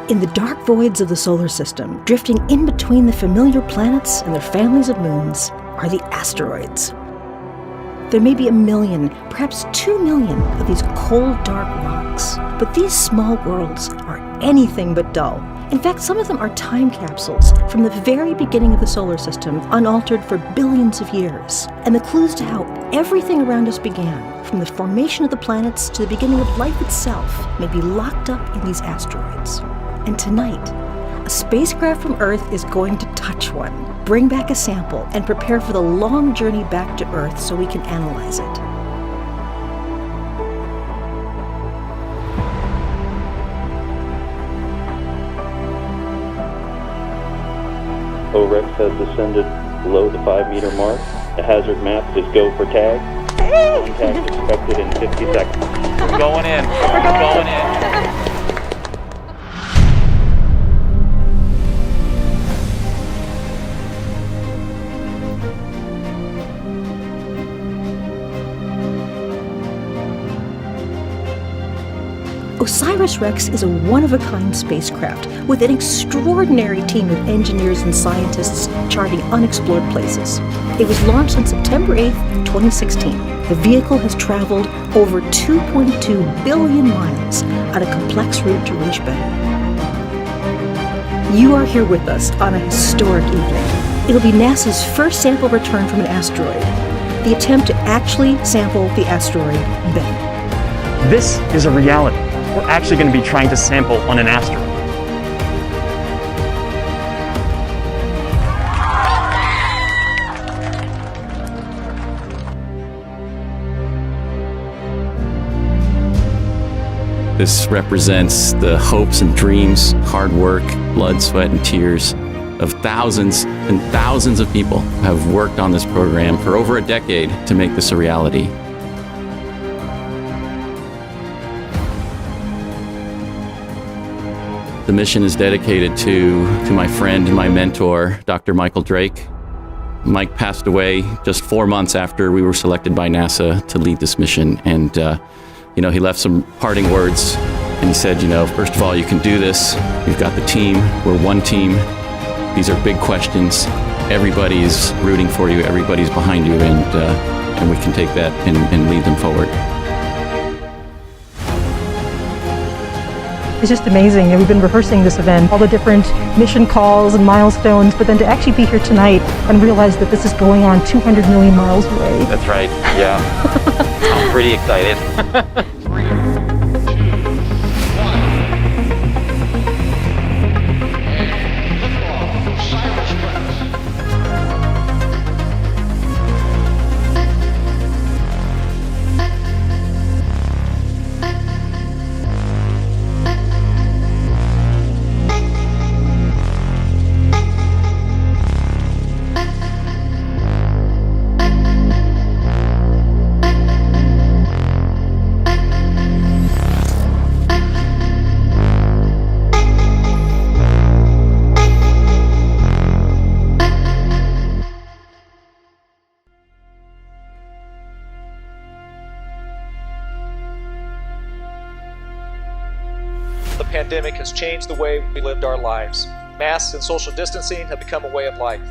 In the dark voids of the solar system, drifting in between the familiar planets and their families of moons, are the asteroids. There may be 1 million, perhaps 2 million of these cold, dark rocks. But these small worlds are anything but dull. In fact, some of them are time capsules from the very beginning of the solar system, unaltered for billions of years. And the clues to how everything around us began, from the formation of the planets to the beginning of life itself, may be locked up in these asteroids. And tonight, a spacecraft from Earth is going to touch one, bring back a sample, and prepare for the long journey back to Earth so we can analyze it. OSIRIS-REx has descended below the 5-meter mark. The hazard map is go for tag. Contact expected in 50 seconds. We're going in. We're going in. OSIRIS-REx is a one-of-a-kind spacecraft with an extraordinary team of engineers and scientists charting unexplored places. It was launched on September 8, 2016. The vehicle has traveled over 2.2 billion miles on a complex route to reach Bennu. You are here with us on a historic evening. It'll be NASA's first sample return from an asteroid, the attempt to actually sample the asteroid Bennu. This is a reality. We're actually going to be trying to sample on an asteroid. This represents the hopes and dreams, hard work, blood, sweat, and tears of thousands and thousands of people who have worked on this program for over a decade to make this a reality. The mission is dedicated to my friend and my mentor, Dr. Michael Drake. Mike passed away just 4 months after we were selected by NASA to lead this mission. And, he left some parting words. And he said, first of all, you can do this. You've got the team. We're one team. These are big questions. Everybody's rooting for you. Everybody's behind you. And we can take that and lead them forward. It's just amazing. We've been rehearsing this event, all the different mission calls and milestones, but then to actually be here tonight and realize that this is going on 200 million miles away. That's right, yeah. I'm pretty excited. 3, 2, 1. And liftoff, OSIRIS-REx. The pandemic has changed the way we lived our lives. Masks and social distancing have become a way of life.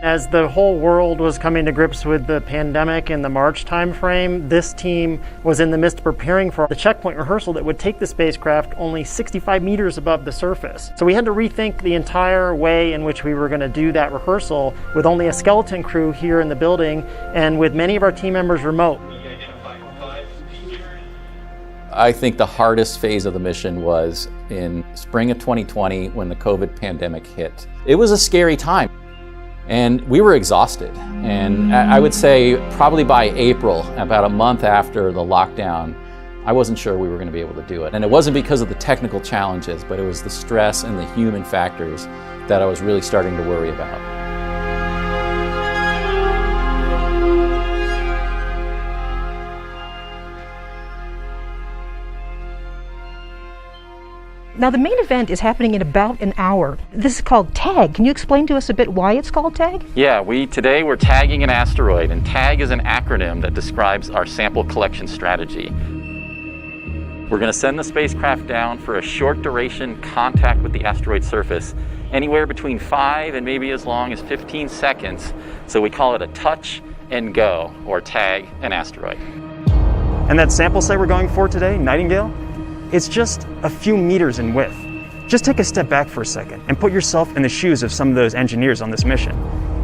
As the whole world was coming to grips with the pandemic in the March timeframe, this team was in the midst of preparing for the checkpoint rehearsal that would take the spacecraft only 65 meters above the surface. So we had to rethink the entire way in which we were going to do that rehearsal with only a skeleton crew here in the building and with many of our team members remote. I think the hardest phase of the mission was in spring of 2020 when the COVID pandemic hit. It was a scary time and we were exhausted. And I would say probably by April, about a month after the lockdown, I wasn't sure we were going to be able to do it. And it wasn't because of the technical challenges, but it was the stress and the human factors that I was really starting to worry about. Now the main event is happening in about an hour. This is called TAG. Can you explain to us a bit why it's called TAG? Yeah, today we're tagging an asteroid, and TAG is an acronym that describes our sample collection strategy. We're going to send the spacecraft down for a short duration contact with the asteroid surface, anywhere between 5 and maybe as long as 15 seconds. So we call it a touch and go, or tag an asteroid. And that sample site we're going for today, Nightingale, it's just a few meters in width. Just take a step back for a second and put yourself in the shoes of some of those engineers on this mission.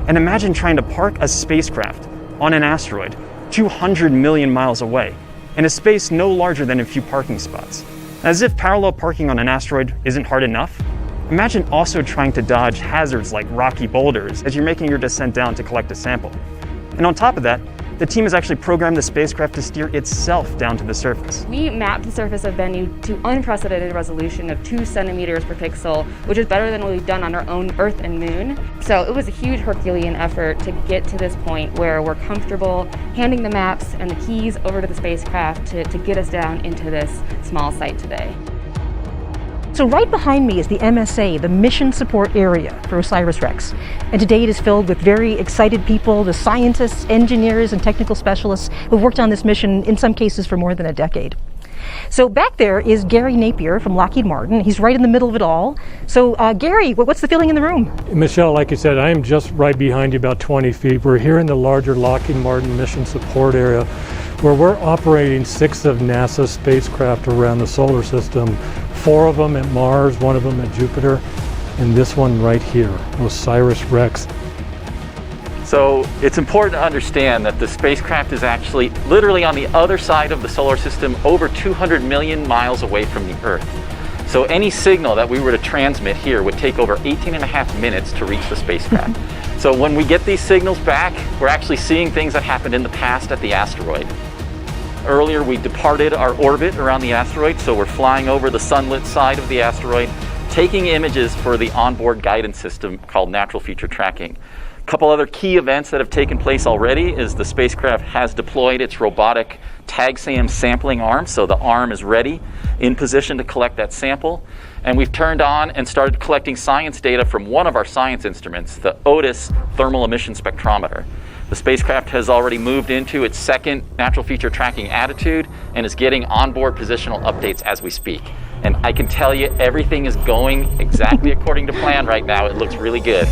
And imagine trying to park a spacecraft on an asteroid 200 million miles away, in a space no larger than a few parking spots. As if parallel parking on an asteroid isn't hard enough, imagine also trying to dodge hazards like rocky boulders as you're making your descent down to collect a sample. And on top of that, the team has actually programmed the spacecraft to steer itself down to the surface. We mapped the surface of Bennu to unprecedented resolution of 2 centimeters per pixel, which is better than what we've done on our own Earth and Moon. So it was a huge Herculean effort to get to this point where we're comfortable handing the maps and the keys over to the spacecraft to get us down into this small site today. So right behind me is the MSA, the Mission Support Area for OSIRIS-REx. And today it is filled with very excited people, the scientists, engineers, and technical specialists who've worked on this mission, in some cases for more than a decade. So back there is Gary Napier from Lockheed Martin. He's right in the middle of it all. So Gary, what's the feeling in the room? Michelle, like you said, I am just right behind you, about 20 feet. We're here in the larger Lockheed Martin Mission Support Area, where we're operating 6 of NASA's spacecraft around the solar system, 4 of them at Mars, 1 of them at Jupiter, and this one right here, OSIRIS-REx. So it's important to understand that the spacecraft is actually literally on the other side of the solar system, over 200 million miles away from the Earth. So any signal that we were to transmit here would take over 18.5 minutes to reach the spacecraft. So when we get these signals back, we're actually seeing things that happened in the past at the asteroid. Earlier we departed our orbit around the asteroid, so we're flying over the sunlit side of the asteroid, taking images for the onboard guidance system called natural feature tracking. A couple other key events that have taken place already is the spacecraft has deployed its robotic TAG-SAM sampling arm, so the arm is ready, in position to collect that sample. And we've turned on and started collecting science data from one of our science instruments, the OTIS thermal emission spectrometer. The spacecraft has already moved into its second natural feature tracking attitude and is getting onboard positional updates as we speak. And I can tell you everything is going exactly according to plan right now. It looks really good.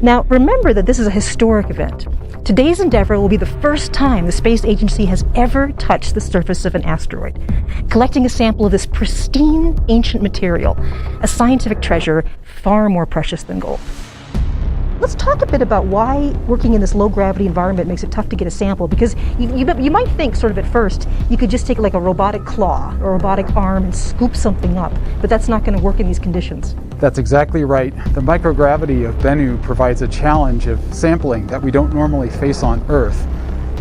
Now, remember that this is a historic event. Today's endeavor will be the first time the space agency has ever touched the surface of an asteroid, collecting a sample of this pristine ancient material, a scientific treasure far more precious than gold. Let's talk a bit about why working in this low-gravity environment makes it tough to get a sample, because you might think sort of at first you could just take like a robotic claw or a robotic arm and scoop something up, but that's not going to work in these conditions. That's exactly right. The microgravity of Bennu provides a challenge of sampling that we don't normally face on Earth.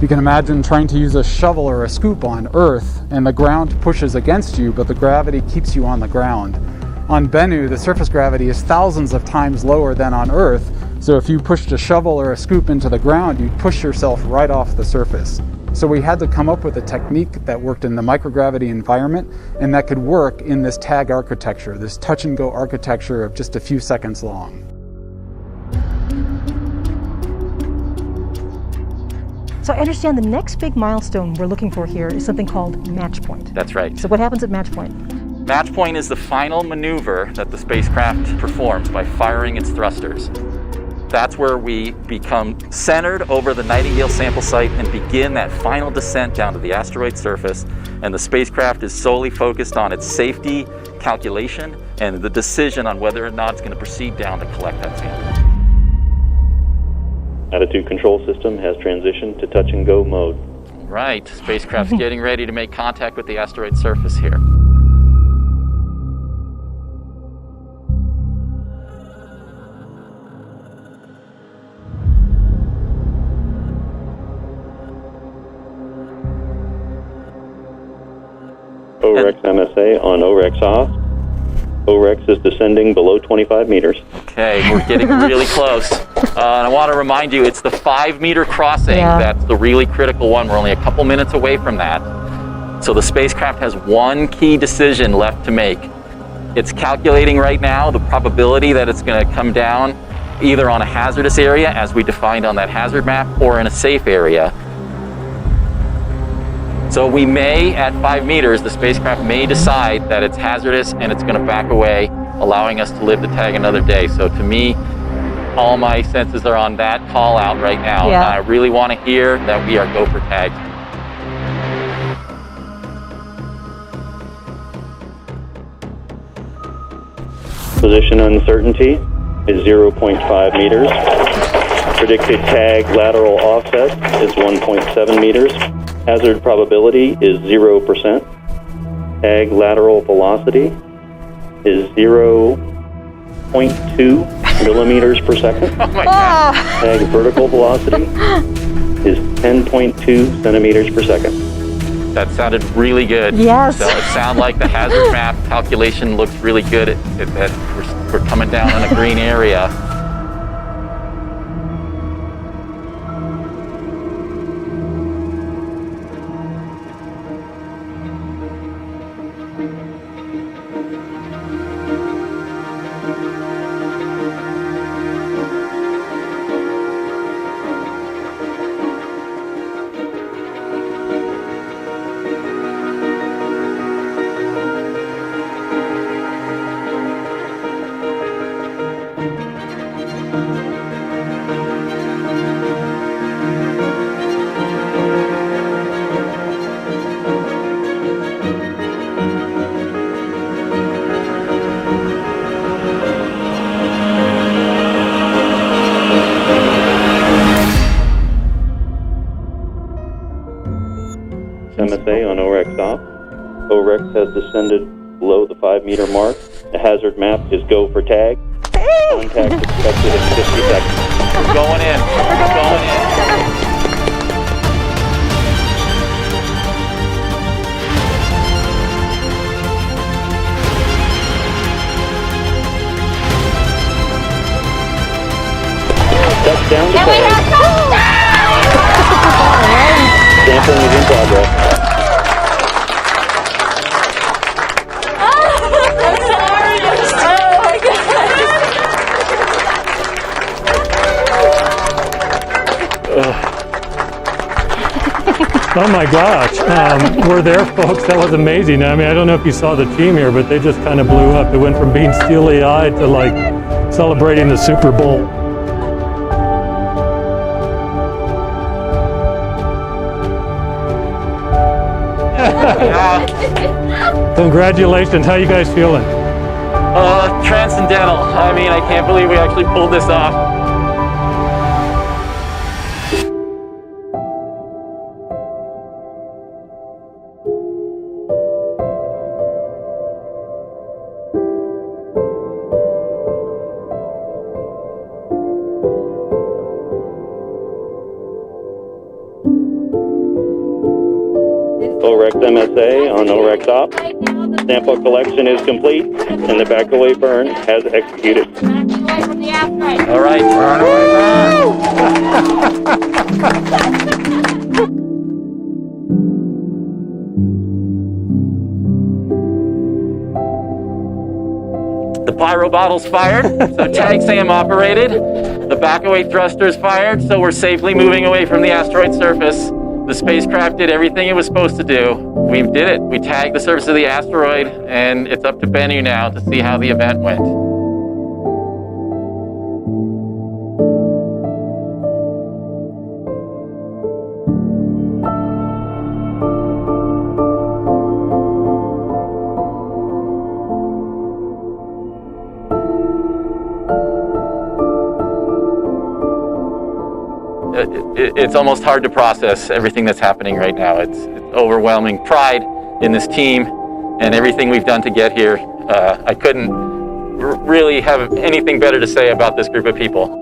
You can imagine trying to use a shovel or a scoop on Earth, and the ground pushes against you, but the gravity keeps you on the ground. On Bennu, the surface gravity is thousands of times lower than on Earth, so if you pushed a shovel or a scoop into the ground, you'd push yourself right off the surface. So we had to come up with a technique that worked in the microgravity environment and that could work in this tag architecture, this touch and go architecture of just a few seconds long. So I understand the next big milestone we're looking for here is something called match point. That's right. So what happens at match point? Match point is the final maneuver that the spacecraft performs by firing its thrusters. That's where we become centered over the Nightingale sample site and begin that final descent down to the asteroid surface. And the spacecraft is solely focused on its safety calculation and the decision on whether or not it's going to proceed down to collect that sample. Attitude control system has transitioned to touch and go mode. Right, spacecraft's getting ready to make contact with the asteroid surface here. OREX MSA on OREX off. OREX is descending below 25 meters. Okay, we're getting really close. And I want to remind you, it's the 5-meter crossing that's the really critical one. We're only a couple minutes away from that. So the spacecraft has one key decision left to make. It's calculating right now the probability that it's going to come down either on a hazardous area, as we defined on that hazard map, or in a safe area. So we may, at 5 meters, the spacecraft may decide that it's hazardous and it's going to back away, allowing us to live to tag another day. So to me, all my senses are on that call out right now. Yeah. I really want to hear that we are go for tag. Position uncertainty is 0.5 meters. Predicted tag lateral offset is 1.7 meters. Hazard probability is 0%. Tag lateral velocity is 0.2 millimeters per second. Oh my God. Tag vertical velocity is 10.2 centimeters per second. That sounded really good. Yes. So it sounds like the hazard map calculation looks really good. We're coming down on a green area. MSA on OREX off. OREX has descended below the 5 meter mark. The hazard map is go for tag. Contact expected in 50 seconds. We're going in. We're going in. Touchdown to tag. Sampling is in progress. Oh my gosh, we're there, folks. That was amazing. I mean, I don't know if you saw the team here, but they just kind of blew up. It went from being steely-eyed to like celebrating the Super Bowl. Congratulations. How you guys feeling? Transcendental. I mean, I can't believe we actually pulled this off. OREX MSA on OREX op. Sample collection is complete and the back away burn has executed. All right. The pyro bottle's fired, so tag SAM operated. The back away thruster's fired, so we're safely moving away from the asteroid surface. The spacecraft did everything it was supposed to do. We did it. We tagged the surface of the asteroid, and it's up to Bennu now to see how the event went. It's almost hard to process everything that's happening right now. It's overwhelming pride in this team and everything we've done to get here. I couldn't really have anything better to say about this group of people.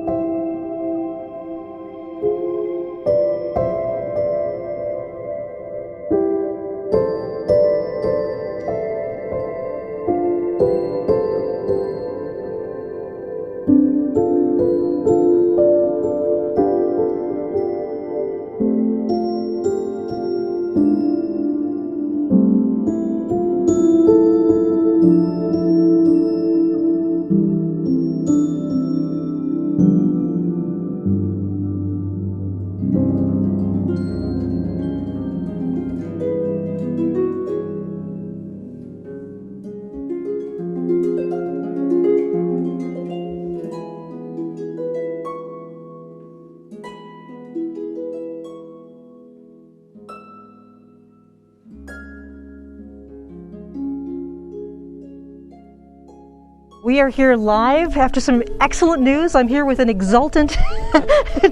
We are here live after some excellent news. I'm here with an exultant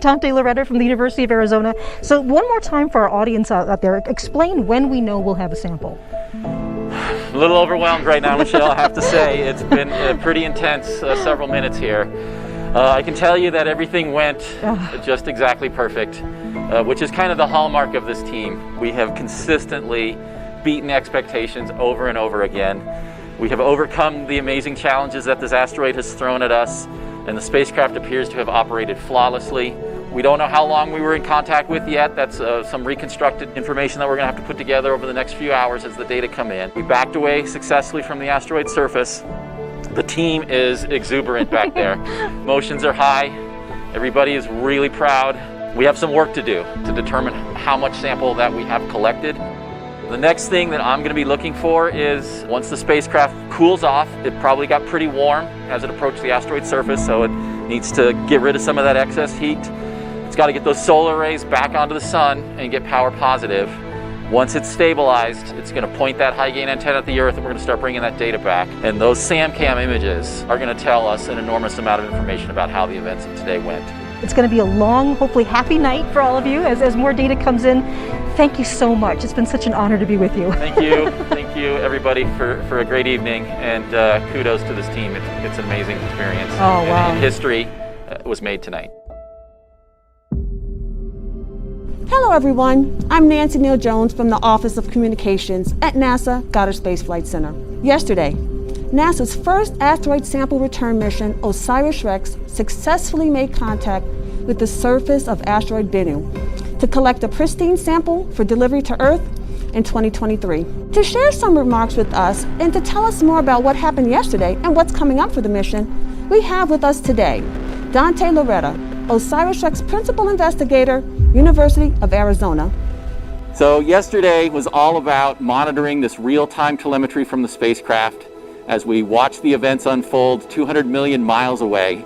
Dante Loretta from the University of Arizona. So one more time for our audience out there, explain when we know we'll have a sample. A little overwhelmed right now, Michelle, I have to say. It's been pretty intense several minutes here. I can tell you that everything went just exactly perfect, which is kind of the hallmark of this team. We have consistently beaten expectations over and over again. We have overcome the amazing challenges that this asteroid has thrown at us, and the spacecraft appears to have operated flawlessly. We don't know how long we were in contact with yet. That's some reconstructed information that we're going to have to put together over the next few hours as the data come in. We backed away successfully from the asteroid surface. The team is exuberant back there. Emotions are high. Everybody is really proud. We have some work to do to determine how much sample that we have collected. The next thing that I'm going to be looking for is once the spacecraft cools off, it probably got pretty warm as it approached the asteroid surface, so it needs to get rid of some of that excess heat. It's got to get those solar rays back onto the sun and get power positive. Once it's stabilized, it's going to point that high gain antenna at the Earth, and we're going to start bringing that data back. And those SAM-CAM images are going to tell us an enormous amount of information about how the events of today went. It's going to be a long, hopefully happy night for all of you as more data comes in. Thank you so much. It's been such an honor to be with you. Thank you. Thank you, everybody, for a great evening, and kudos to this team. It's an amazing experience. Oh, wow. And history was made tonight. Hello everyone, I'm Nancy Neal Jones from the Office of Communications at NASA Goddard Space Flight Center. Yesterday, NASA's first asteroid sample return mission, OSIRIS-REx, successfully made contact with the surface of asteroid Bennu to collect a pristine sample for delivery to Earth in 2023. To share some remarks with us and to tell us more about what happened yesterday and what's coming up for the mission, we have with us today Dante Loretta, OSIRIS-REx Principal Investigator, University of Arizona. So yesterday was all about monitoring this real-time telemetry from the spacecraft as we watched the events unfold 200 million miles away.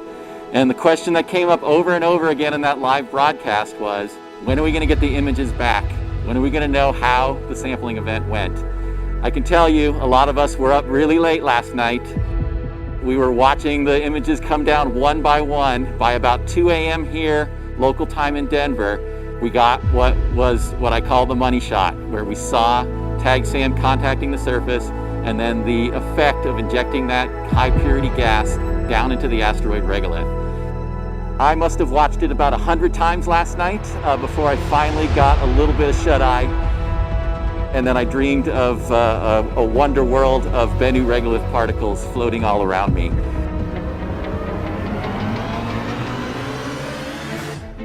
And the question that came up over and over again in that live broadcast was, when are we going to get the images back? When are we going to know how the sampling event went? I can tell you, a lot of us were up really late last night. We were watching the images come down one by one. By about 2 a.m. here, local time in Denver, we got what I call the money shot, where we saw TAG-SAM contacting the surface and then the effect of injecting that high purity gas down into the asteroid regolith. I must have watched it about 100 times last night before I finally got a little bit of shut-eye, and then I dreamed of a wonder world of Bennu regolith particles floating all around me.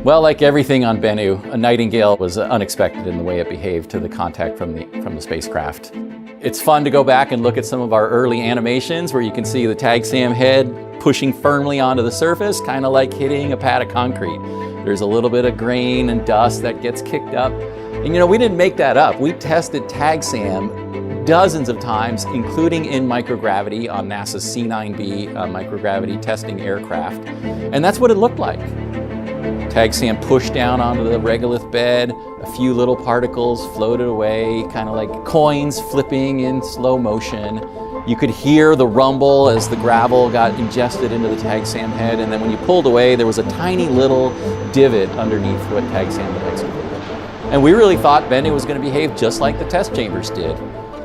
Well, like everything on Bennu, a nightingale was unexpected in the way it behaved to the contact from the spacecraft. It's fun to go back and look at some of our early animations where you can see the TAG-SAM head pushing firmly onto the surface, kind of like hitting a pad of concrete. There's a little bit of grain and dust that gets kicked up. And you know, we didn't make that up. We tested TAG-SAM dozens of times, including in microgravity on NASA's C-9B microgravity testing aircraft. And that's what it looked like. TAG-SAM pushed down onto the regolith bed, a few little particles floated away, kind of like coins flipping in slow motion. You could hear the rumble as the gravel got ingested into the TAG-SAM head, and then when you pulled away, there was a tiny little divot underneath what TAG-SAM had excavated. And we really thought Bennu was going to behave just like the test chambers did.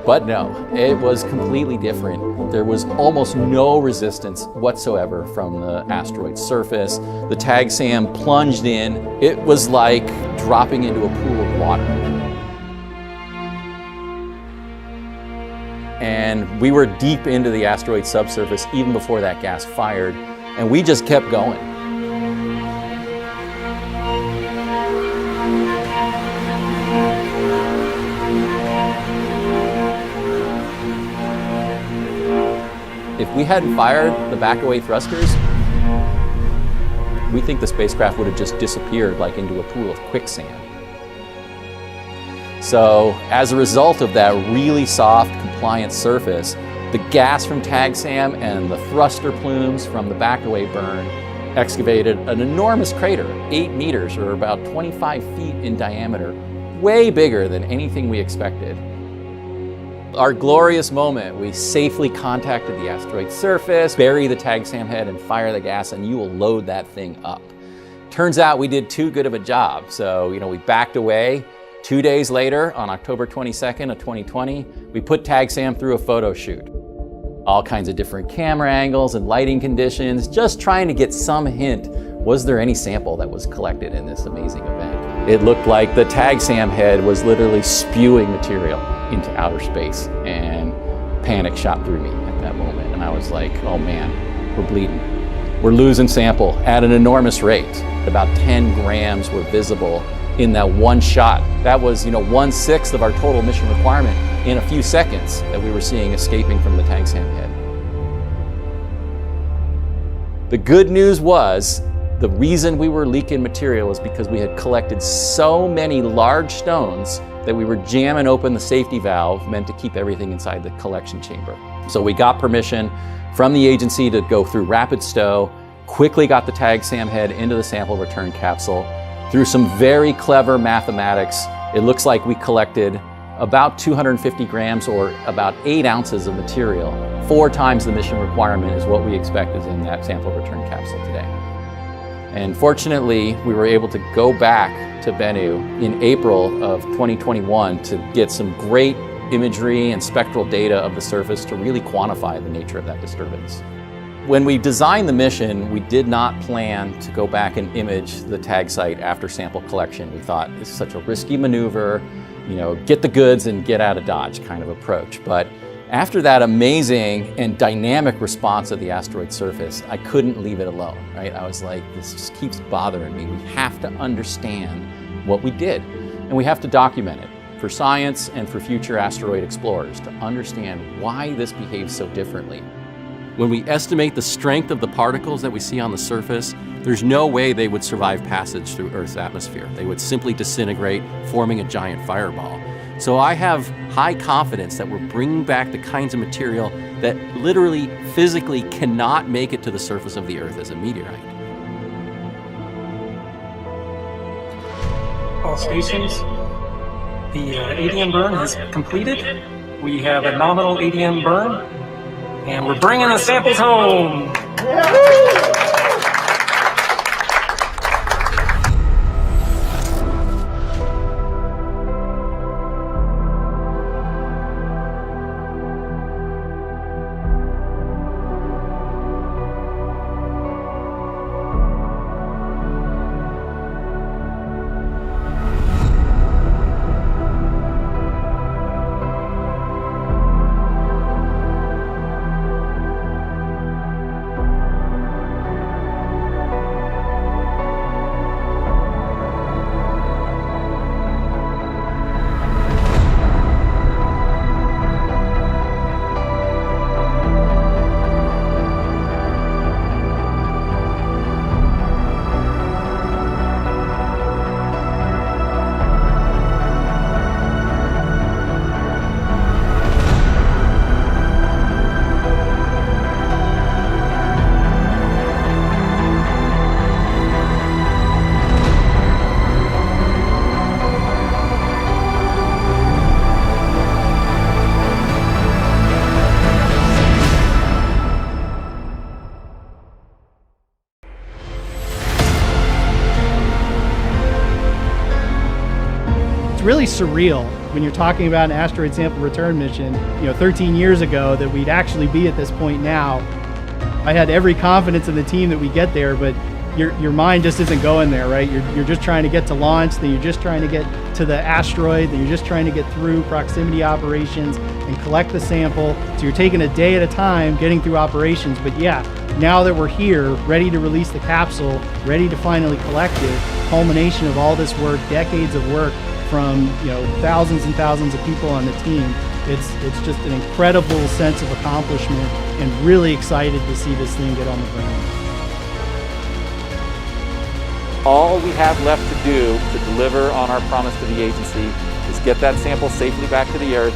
But no, it was completely different. There was almost no resistance whatsoever from the asteroid's surface. The TAG-SAM plunged in. It was like dropping into a pool of water. And we were deep into the asteroid subsurface even before that gas fired, and we just kept going. If we hadn't fired the back-away thrusters, we think the spacecraft would have just disappeared like into a pool of quicksand. So as a result of that really soft, compliant surface, the gas from TAG-SAM and the thruster plumes from the back-away burn excavated an enormous crater, 8 meters or about 25 feet in diameter, way bigger than anything we expected. Our glorious moment, we safely contacted the asteroid surface, bury the tag SAM head and fire the gas, and you will load that thing up. Turns out we did too good of a job. So, we backed away. 2 days later, on October 22nd of 2020, we put tag SAM through a photo shoot. All kinds of different camera angles and lighting conditions, just trying to get some hint, was there any sample that was collected in this amazing event? It looked like the tag SAM head was literally spewing material into outer space, and panic shot through me at that moment. And I was like, oh man, we're bleeding. We're losing sample at an enormous rate. About 10 grams were visible in that one shot. That was, 1/6 of our total mission requirement in a few seconds that we were seeing escaping from the tag SAM head. The good news was, the reason we were leaking material was because we had collected so many large stones that we were jamming open the safety valve meant to keep everything inside the collection chamber. So we got permission from the agency to go through rapid stow, quickly got the tag SAM head into the sample return capsule. Through some very clever mathematics, it looks like we collected about 250 grams or about 8 ounces of material. 4 times the mission requirement is what we expect is in that sample return capsule today. And fortunately, we were able to go back to Bennu in April of 2021 to get some great imagery and spectral data of the surface to really quantify the nature of that disturbance. When we designed the mission, we did not plan to go back and image the tag site after sample collection. We thought this is such a risky maneuver, get the goods and get out of Dodge kind of approach. But after that amazing and dynamic response of the asteroid surface, I couldn't leave it alone, right? I was like, this just keeps bothering me. We have to understand what we did, and we have to document it for science and for future asteroid explorers to understand why this behaves so differently. When we estimate the strength of the particles that we see on the surface, there's no way they would survive passage through Earth's atmosphere. They would simply disintegrate, forming a giant fireball. So I have high confidence that we're bringing back the kinds of material that literally, physically cannot make it to the surface of the Earth as a meteorite. All stations, the ADM burn is completed. We have a nominal ADM burn, and we're bringing the samples home. Really surreal when you're talking about an asteroid sample return mission, 13 years ago, that we'd actually be at this point now. I had every confidence in the team that we get there, but your mind just isn't going there, right? You're just trying to get to launch, then you're just trying to get to the asteroid, then you're just trying to get through proximity operations and collect the sample. So you're taking a day at a time getting through operations. But yeah, now that we're here, ready to release the capsule, ready to finally collect it, culmination of all this work, decades of work, from thousands and thousands of people on the team. It's just an incredible sense of accomplishment, and really excited to see this thing get on the ground. All we have left to do to deliver on our promise to the agency is get that sample safely back to the Earth,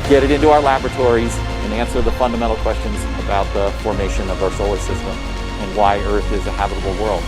get it into our laboratories, and answer the fundamental questions about the formation of our solar system and why Earth is a habitable world.